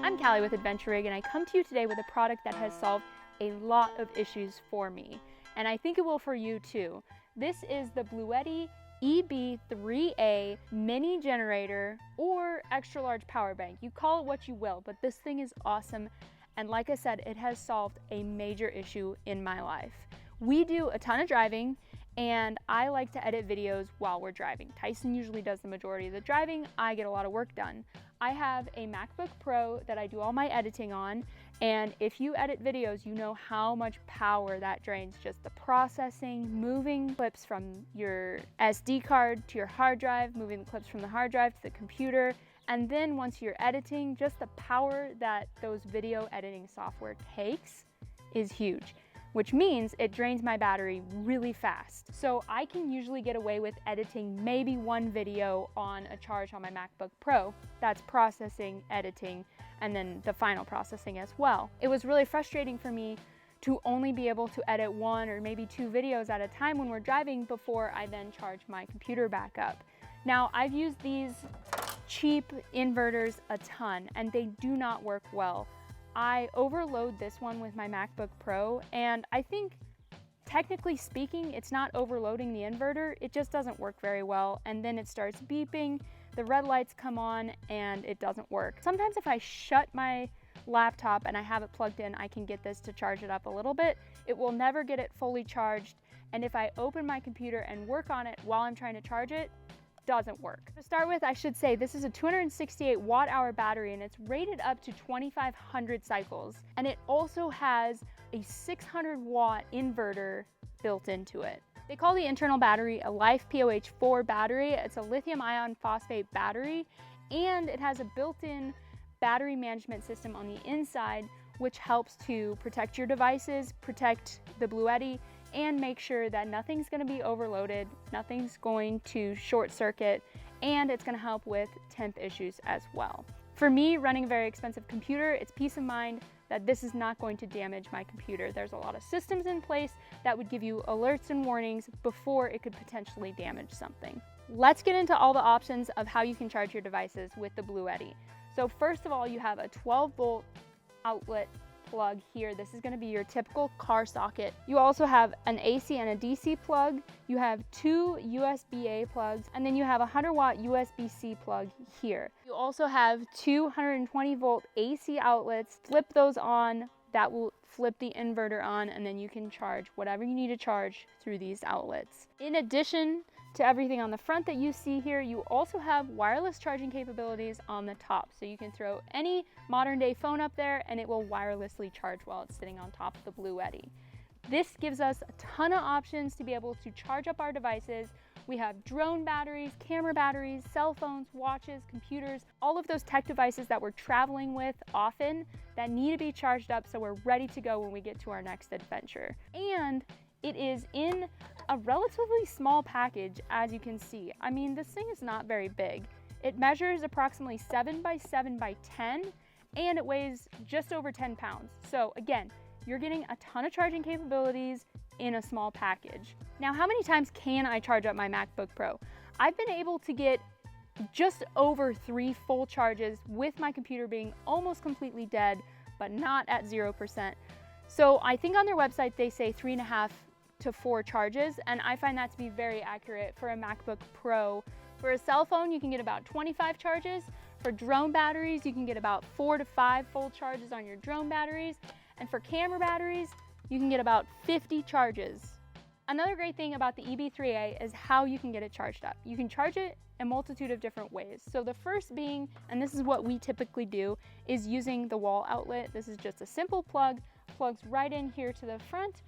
I'm Callie with Adventure Rig, and I come to you today with a product that has solved a lot of issues for me, and I think it will for you too. This is the Bluetti EB3A mini generator or extra large power bank. You call it what you will, but this thing is awesome, and like I said, it has solved a major issue in my life. We do a ton of driving, and I like to edit videos while we're driving. Tyson usually does the majority of the driving. I get a lot of work done. I have a MacBook Pro that I do all my editing on, and if you edit videos, you know how much power that drains. Just the processing, moving clips from your SD card to your hard drive, moving the clips from the hard drive to the computer, and then once you're editing, just the power that those video editing software takes is huge, which means it drains my battery really fast. So I can usually get away with editing maybe one video on a charge on my MacBook Pro. That's processing, editing, and then the final processing as well. It was really frustrating for me to only be able to edit one or maybe two videos at a time when we're driving before I then charge my computer back up. Now, I've used these cheap inverters a ton, and they do not work well. I overload this one with my MacBook Pro, and I think technically speaking, it's not overloading the inverter, it just doesn't work very well, and then it starts beeping, the red lights come on, and it doesn't work. Sometimes if I shut my laptop and I have it plugged in, I can get this to charge it up a little bit. It will never get it fully charged, and if I open my computer and work on it while I'm trying to charge it, doesn't work. To start with, I should say this is a 268 watt-hour battery, and it's rated up to 2,500 cycles, and it also has a 600 watt inverter built into it. They call the internal battery a Life POH4 battery. It's a lithium ion phosphate battery, and it has a built-in battery management system on the inside, which helps to protect your devices, protect the Bluetti, and make sure that nothing's going to be overloaded, nothing's going to short circuit, and it's going to help with temp issues as well. For me, running a very expensive computer, it's peace of mind that this is not going to damage my computer. There's a lot of systems in place that would give you alerts and warnings before it could potentially damage something. Let's get into all the options of how you can charge your devices with the Bluetti. So first of all, you have a 12-volt outlet plug here. This is going to be your typical car socket. You also have an AC and a DC plug. You have two USB-A plugs, and then you have a 100 watt USB-C plug here. You also have two 120 volt AC outlets. Flip those on. That will flip the inverter on, and then you can charge whatever you need to charge through these outlets. In addition to everything on the front that you see here, you also have wireless charging capabilities on the top. So you can throw any modern day phone up there and it will wirelessly charge while it's sitting on top of the Bluetti. This gives us a ton of options to be able to charge up our devices. We have drone batteries, camera batteries, cell phones, watches, computers, all of those tech devices that we're traveling with often that need to be charged up so we're ready to go when we get to our next adventure. And it is in a relatively small package, as you can see. I mean, this thing is not very big. It measures approximately 7 by 7 by 10, and it weighs just over 10 pounds. So again, you're getting a ton of charging capabilities in a small package. Now, how many times can I charge up my MacBook Pro? I've been able to get just over 3 full charges with my computer being almost completely dead, but not at 0%. So I think on their website, they say 3.5 to 4 charges, and I find that to be very accurate for a MacBook Pro. For a cell phone, you can get about 25 charges. For drone batteries, you can get about 4 to 5 full charges on your drone batteries. And for camera batteries, you can get about 50 charges. Another great thing about the EB3A is how you can get it charged up. You can charge it a multitude of different ways. So the first being, and this is what we typically do, is using the wall outlet. This is just a simple plug, plugs right in here to the front,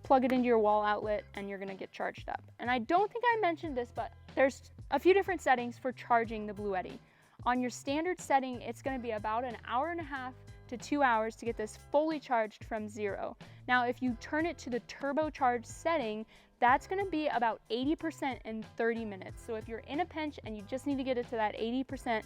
plug it into your wall outlet, and you're gonna get charged up. And I don't think I mentioned this, but there's a few different settings for charging the Bluetti. On your standard setting, it's gonna be about an hour and a half to 2 hours to get this fully charged from 0. Now, if you turn it to the turbocharged setting, that's gonna be about 80% in 30 minutes. So if you're in a pinch and you just need to get it to that 80%,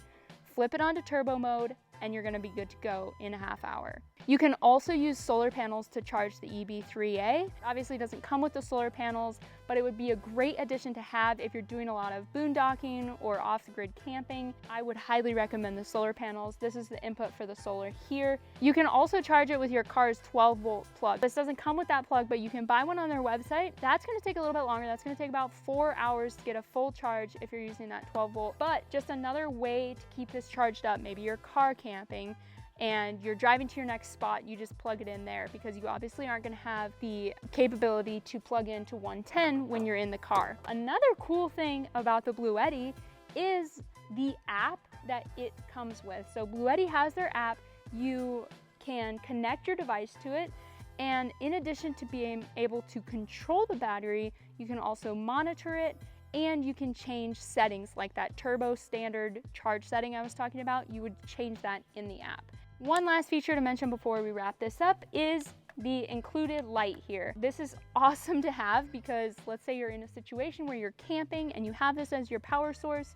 flip it onto turbo mode, and you're gonna be good to go in a half hour. You can also use solar panels to charge the EB3A. Obviously it doesn't come with the solar panels, but but it would be a great addition to have if you're doing a lot of boondocking or off-the-grid camping. I would highly recommend the solar panels. This is the input for the solar here. You can also charge it with your car's 12-volt plug. This doesn't come with that plug, but you can buy one on their website. That's going to take a little bit longer. That's going to take about 4 hours to get a full charge if you're using that 12-volt. But just another way to keep this charged up. Maybe you're car camping and you're driving to your next spot, you just plug it in there, because you obviously aren't going to have the capability to plug into 110 when you're in the car. Another cool thing about the Bluetti is the app that it comes with. So Bluetti has their app. You can connect your device to it, and in addition to being able to control the battery, you can also monitor it, and you can change settings like that turbo standard charge setting I was talking about. You would change that in the app. One last feature to mention before we wrap this up is the included light here. This is awesome to have because let's say you're in a situation where you're camping and you have this as your power source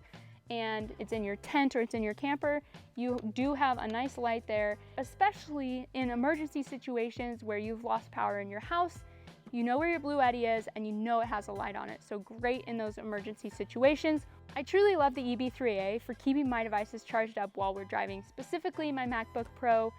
and it's in your tent or it's in your camper. You do have a nice light there, especially in emergency situations where you've lost power in your house. You know where your Bluetti is and you know it has a light on it. So great in those emergency situations. I truly love the EB3A for keeping my devices charged up while we're driving, specifically my MacBook Pro.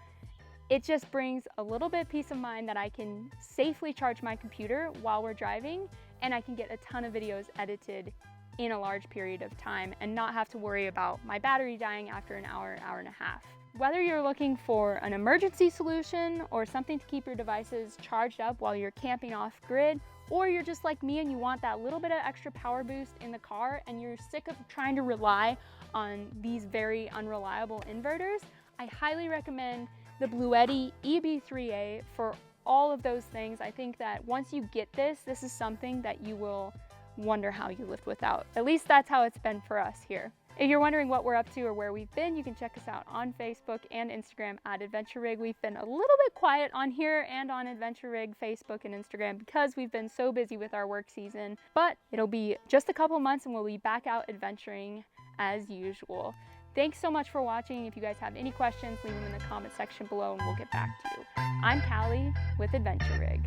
It just brings a little bit peace of mind that I can safely charge my computer while we're driving, and I can get a ton of videos edited in a large period of time and not have to worry about my battery dying after an hour, hour and a half. Whether you're looking for an emergency solution or something to keep your devices charged up while you're camping off grid, or you're just like me and you want that little bit of extra power boost in the car and you're sick of trying to rely on these very unreliable inverters, I highly recommend the Bluetti EB3A for all of those things. I think that once you get this, this is something that you will wonder how you lived without. At least that's how it's been for us here. If you're wondering what we're up to or where we've been, you can check us out on Facebook and Instagram at Adventure Rig. We've been a little bit quiet on here and on Adventure Rig Facebook and Instagram because we've been so busy with our work season, but it'll be just a couple months and we'll be back out adventuring as usual. Thanks so much for watching. If you guys have any questions, leave them in the comment section below and we'll get back to you. I'm Callie with Adventure Rig.